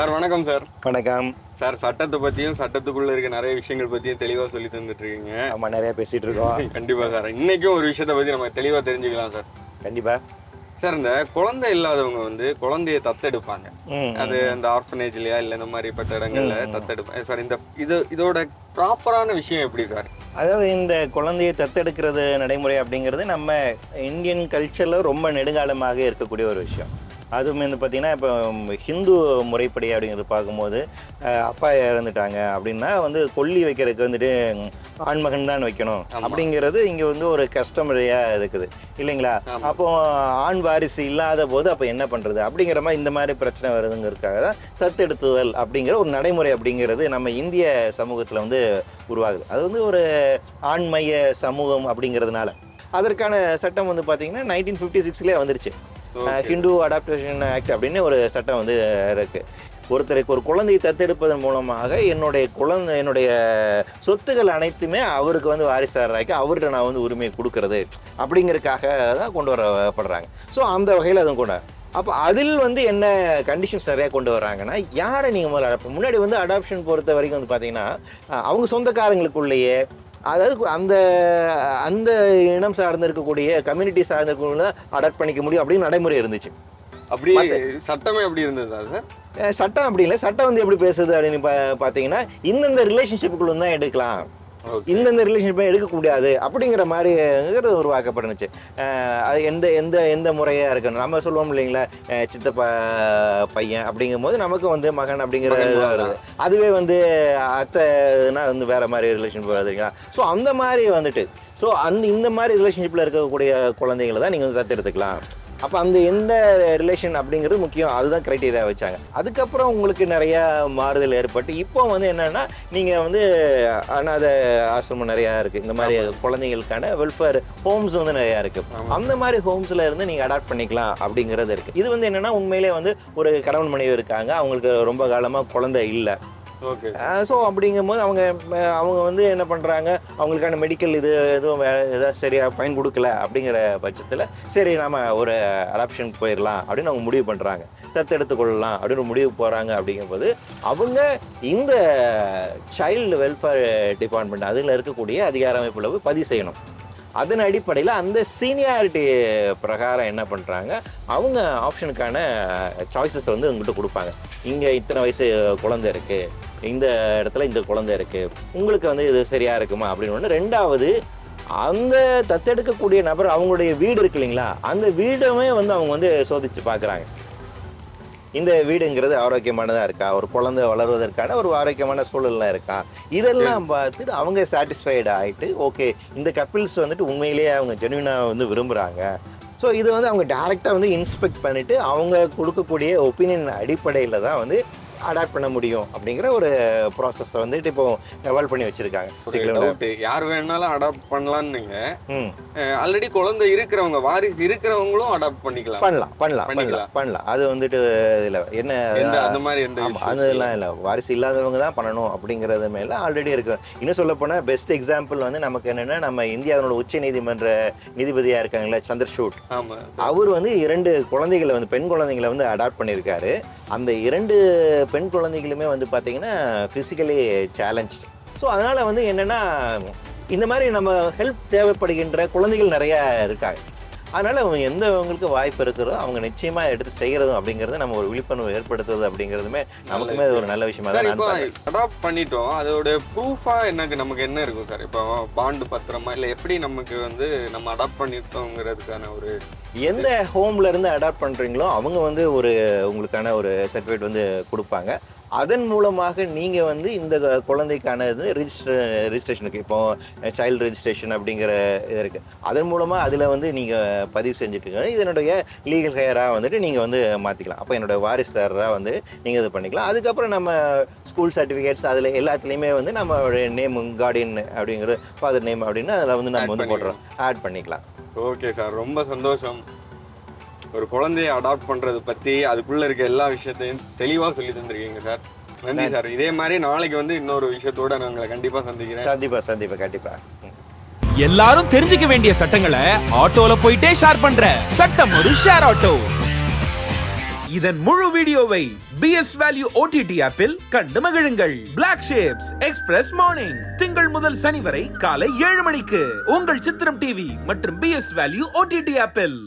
Sir வணக்கம் sir. வணக்கம் sir. சட்டத்தை பற்றியும் சட்டத்துக்குள்ளே இருக்க நிறைய விஷயங்கள் பற்றியும் தெளிவாக சொல்லி தந்துட்டு இருக்கீங்க. ஆமாம், நிறையா பேசிகிட்டு இருக்கோம். கண்டிப்பாக சார். இன்றைக்கும் ஒரு விஷயத்தை பற்றி நம்ம தெளிவாக தெரிஞ்சுக்கலாம் சார். கண்டிப்பாா சார். இந்த குழந்தை இல்லாதவங்க வந்து குழந்தைய தத்தெடுப்பாங்க. அது அந்த ஆர்ஃபனேஜ்லையா இல்லை இந்த மாதிரிப்பட்ட இடங்கள்ல தத்தெடுப்பாங்க சார். இதோட ப்ராப்பரான விஷயம் எப்படி சார்? அதாவது இந்த குழந்தையை தத்தெடுக்கிறது நடைமுறை அப்படிங்கிறது நம்ம இந்தியன் கல்ச்சரில் ரொம்ப நெடுங்காலமாக இருக்கக்கூடிய ஒரு விஷயம். அதுவும் வந்து பார்த்திங்கன்னா, இப்போ ஹிந்து முறைப்படி அப்படிங்கிறது பார்க்கும்போது அப்பா இறந்துட்டாங்க அப்படின்னா வந்து கொல்லி வைக்கிறதுக்கு வந்துட்டு ஆண்மகன் தான் வைக்கணும் அப்படிங்கிறது இங்கே வந்து ஒரு கஸ்டமரியாக இருக்குது இல்லைங்களா? அப்போ ஆண் வாரிசு இல்லாத போது அப்போ என்ன பண்ணுறது அப்படிங்கிற மாதிரி இந்த மாதிரி பிரச்சனை வருதுங்கிறதுக்காக தான் தத்தெடுத்துதல் அப்படிங்கிற ஒரு நடைமுறை அப்படிங்கிறது நம்ம இந்திய சமூகத்தில் வந்து உருவாகுது. அது வந்து ஒரு ஆண்மைய சமூகம் அப்படிங்கிறதுனால அதற்கான சட்டம் வந்து பார்த்திங்கன்னா 1956 வந்துருச்சு. ஹிந்து அடாப்டேஷன் ஆக்ட் அப்படின்னு ஒரு சட்டம் வந்து இருக்கு. ஒருத்தருக்கு ஒரு குழந்தையை தத்தெடுப்பதன் மூலமாக என்னுடைய சொத்துக்கள் அனைத்துமே அவருக்கு வந்து வாரிசாராக்கி அவர்கிட்ட நான் வந்து உரிமையை கொடுக்கறது அப்படிங்கிறதுக்காக தான் கொண்டு வரப்படுறாங்க. ஸோ அந்த வகையில் அதுவும் கொண்டு அப்போ அதில் வந்து என்ன கண்டிஷன்ஸ் நிறையா கொண்டு வர்றாங்கன்னா, யாரை நீங்கள் முதல்ல முன்னாடி வந்து அடாப்ஷன் பொறுத்த வரைக்கும் வந்து பார்த்தீங்கன்னா அவங்க சொந்தக்காரங்களுக்குள்ளேயே, அதாவது அந்த அந்த இனம் சார்ந்து இருக்கக்கூடிய கம்யூனிட்டி சார்ந்து இருக்கக்கூடிய அடாப்ட் பண்ணிக்க முடியும் அப்படின்னு நடைமுறை இருந்துச்சு. அப்படி சட்டமே அப்படி இருந்ததா சார்? சட்டம் அப்படி இல்லை. சட்டம் வந்து எப்படி பேசுது அப்படின்னு பார்த்தீங்கன்னா, இந்தந்த ரிலேஷன்ஷிப்புக்குள்ள தான் எடுக்கலாம், இந்தந்த ரிலேஷன்ஷிப்பை எடுக்கக்கூடாது அப்படிங்கிற மாதிரி உருவாக்கப்படுச்சு. அது எந்த எந்த எந்த முறையாக இருக்கணும். நம்ம சொல்லுவோம் இல்லைங்களா, சித்தப்பா பையன் அப்படிங்கும் போது நமக்கு வந்து மகன் அப்படிங்கிறது வருது. அதுவே வந்து அத்தைனா வந்து வேற மாதிரி ரிலேஷன்ஷிப் வருது இல்லைங்களா? ஸோ அந்த மாதிரி வந்துட்டு இந்த மாதிரி ரிலேஷன்ஷிப்பில் இருக்கக்கூடிய குழந்தைகளை தான் நீங்கள் வந்து தத்தெடுத்துக்கலாம். அப்போ அந்த எந்த ரிலேஷன் அப்படிங்கிறது முக்கியம், அதுதான் க்ரைட்டீரியா வச்சாங்க. அதுக்கப்புறம் உங்களுக்கு நிறைய மாறுதல் ஏற்பட்டு இப்போ வந்து என்னன்னா, நீங்கள் வந்து அனாத ஆசிரமம் நிறையா இருக்குது, இந்த மாதிரி குழந்தைங்களுக்கான வெல்ஃபேர் ஹோம்ஸ் வந்து நிறையா இருக்குது. அந்த மாதிரி ஹோம்ஸில் இருந்து நீங்கள் அடாப்ட் பண்ணிக்கலாம் அப்படிங்கிறது இருக்குது. இது வந்து என்னென்னா, உண்மையிலே வந்து ஒரு கணவன் மனைவி இருக்காங்க, அவங்களுக்கு ரொம்ப காலமாக குழந்தை இல்லை. ஸோ அப்படிங்கும்போது அவங்க வந்து என்ன பண்ணுறாங்க, அவங்களுக்கான மெடிக்கல் எதுவும் எதாவது சரியாக பயன் கொடுக்கல அப்படிங்கிற பட்சத்தில் சரி நம்ம ஒரு அடாப்ஷன் போயிடலாம் அப்படின்னு அவங்க முடிவு பண்ணுறாங்க, தத்தெடுத்துக்கொள்ளலாம் அப்படின்னு முடிவு போகிறாங்க. அப்படிங்கும்போது அவங்க இந்த சைல்டு வெல்ஃபேர் டிபார்ட்மெண்ட் அதில் இருக்கக்கூடிய அதிகார அமைப்பில் போய் பதிவு செய்யணும். அதன் அடிப்படையில் அந்த சீனியாரிட்டி பிரகாரம் என்ன பண்ணுறாங்க, அவங்க ஆப்ஷனுக்கான சாய்ஸஸ் வந்து உங்கள்கிட்ட கொடுப்பாங்க. இங்கே இத்தனை வயசு குழந்தை இருக்குது, இந்த இடத்துல இந்த குழந்தை இருக்குது, உங்களுக்கு வந்து இது சரியாக இருக்குமா அப்படின்னு ஒன்று. ரெண்டாவது, அந்த தத்தெடுக்கக்கூடிய நபர் அவங்களுடைய வீடு இருக்கு இல்லைங்களா, அந்த வீடுமே வந்து அவங்க வந்து சோதித்து பார்க்குறாங்க. இந்த வீடுங்கிறது ஆரோக்கியமானதாக இருக்கா, ஒரு குழந்தை வளர்வதற்கான ஒரு ஆரோக்கியமான சூழல்லாம் இருக்கா, இதெல்லாம் பார்த்துட்டு அவங்க சாட்டிஸ்ஃபைடு ஆகிட்டு ஓகே இந்த கப்பிள்ஸ் வந்துட்டு உண்மையிலேயே அவங்க ஜென்யூனாக வந்து விரும்புகிறாங்க. ஸோ இது வந்து அவங்க டேரெக்டாக வந்து இன்ஸ்பெக்ட் பண்ணிவிட்டு அவங்க கொடுக்கக்கூடிய ஒப்பீனியன் அடிப்படையில் தான் வந்து அடாப்ட் பண்ண முடியும் அப்படிங்கிற ஒரு ப்ராசஸ் வந்துட்டு இப்போ டெவலப் பண்ணி வச்சிருக்காங்க. யார் வேணாலும் அடாப்ட் பண்ணலான்னு நீங்க ஆல்ரெடி குழந்தை இருக்கிறவங்க வாரிசு இருக்கிறவங்களும் அடாப்ட் பண்ணலாம். அது வந்துட்டு இதில் என்ன அந்த மாதிரி அதெல்லாம் இல்லை, வாரிசு இல்லாதவங்க தான் பண்ணணும் அப்படிங்கிறது மேலே ஆல்ரெடி இருக்கு. இன்னும் சொல்ல போனால் பெஸ்ட் எக்ஸாம்பிள் வந்து நமக்கு என்னென்னா, நம்ம இந்தியாவோட உச்ச நீதிமன்ற நீதிபதியாக இருக்காங்களே சந்திரசூட், அவர் வந்து 2 குழந்தைகளை வந்து பெண் குழந்தைகளை வந்து அடாப்ட் பண்ணியிருக்காரு. அந்த 2 பெண் குழந்தைகளுமே வந்து பார்த்தீங்கன்னா ஃபிசிக்கலி சேலஞ்ச். ஸோ அதனால் வந்து என்னென்னா, இந்த மாதிரி நம்ம ஹெல்ப் தேவைப்படுகின்ற குழந்தைகள் நிறையா இருக்காங்க. அதனால் அவங்க எந்தவங்களுக்கு வாய்ப்பு இருக்கிறதோ அவங்க நிச்சயமாக எடுத்து செய்கிறதும் அப்படிங்கிறது நம்ம ஒரு விழிப்புணர்வு ஏற்படுத்துறது அப்படிங்கிறதுமே நமக்குமே ஒரு நல்ல விஷயமா தான். இப்போ அடாப்ட் பண்ணிட்டோம், அதோட ப்ரூஃபாக நமக்கு என்ன இருக்கும் சார்? இப்போ பாண்டு பத்திரமா இல்லை எப்படி நமக்கு வந்து நம்ம அடாப்ட் பண்ணிட்டோங்கிறதுக்கான ஒரு எந்த ஹோம்ல இருந்து அடாப்ட் பண்ணுறீங்களோ அவங்க வந்து ஒரு உங்களுக்கான ஒரு சர்டிஃபிகேட் வந்து கொடுப்பாங்க. அதன் மூலமாக நீங்கள் வந்து இந்த குழந்தைக்கான இது ரிஜிஸ்ட்ரேஷனுக்கு இப்போ சைல்டு ரெஜிஸ்ட்ரேஷன் அப்படிங்கிற இது இருக்குது. அதன் மூலமாக அதில் வந்து நீங்கள் பதிவு செஞ்சுட்டு இதனுடைய லீகல் ஹேராக வந்துட்டு நீங்கள் வந்து மாற்றிக்கலாம். அப்போ என்னோடய வாரிசுதாரராக வந்து நீங்கள் இது பண்ணிக்கலாம். அதுக்கப்புறம் நம்ம ஸ்கூல் சர்டிஃபிகேட்ஸ் அதில் எல்லாத்துலேயுமே வந்து நம்மளுடைய நேம் கார்டியன் அப்படிங்கிற ஃபாதர் நேம் அப்படின்னு அதில் வந்து நம்ம வந்து போடுறோம், ஆட் பண்ணிக்கலாம். ஓகே சார், ரொம்ப சந்தோஷம். ஒரு குழந்தைய அடாப்ட் பண்றது பத்தி அதுக்குள்ள இருக்க எல்லா விஷயத்தையும் தெளிவா சொல்லி தந்திருக்கீங்க சார். நன்றி சார். இதே மாதிரி நாளைக்கு வந்து இன்னொரு விஷயத்தோட நான் உங்களை கண்டிப்பா சந்திக்கிறேன். கண்டிப்பா. எல்லாரும் தெரிஞ்சுக்க வேண்டிய சட்டங்களை ஆட்டோல போயிட்டே ஷேர் பண்ற சட்டம் ஒரு ஷேர் ஆட்டோ. இதன் முழு வீடியோவை BS Value OTT ஆப்பில் கண்டு மகிழுங்கள். Blacksheep எக்ஸ்பிரஸ் மார்னிங் திங்கள் முதல் சனி வரை காலை 7 மணிக்கு உங்கள் சித்திரம் டிவி மற்றும் BS Value OTT ஆப்பில்.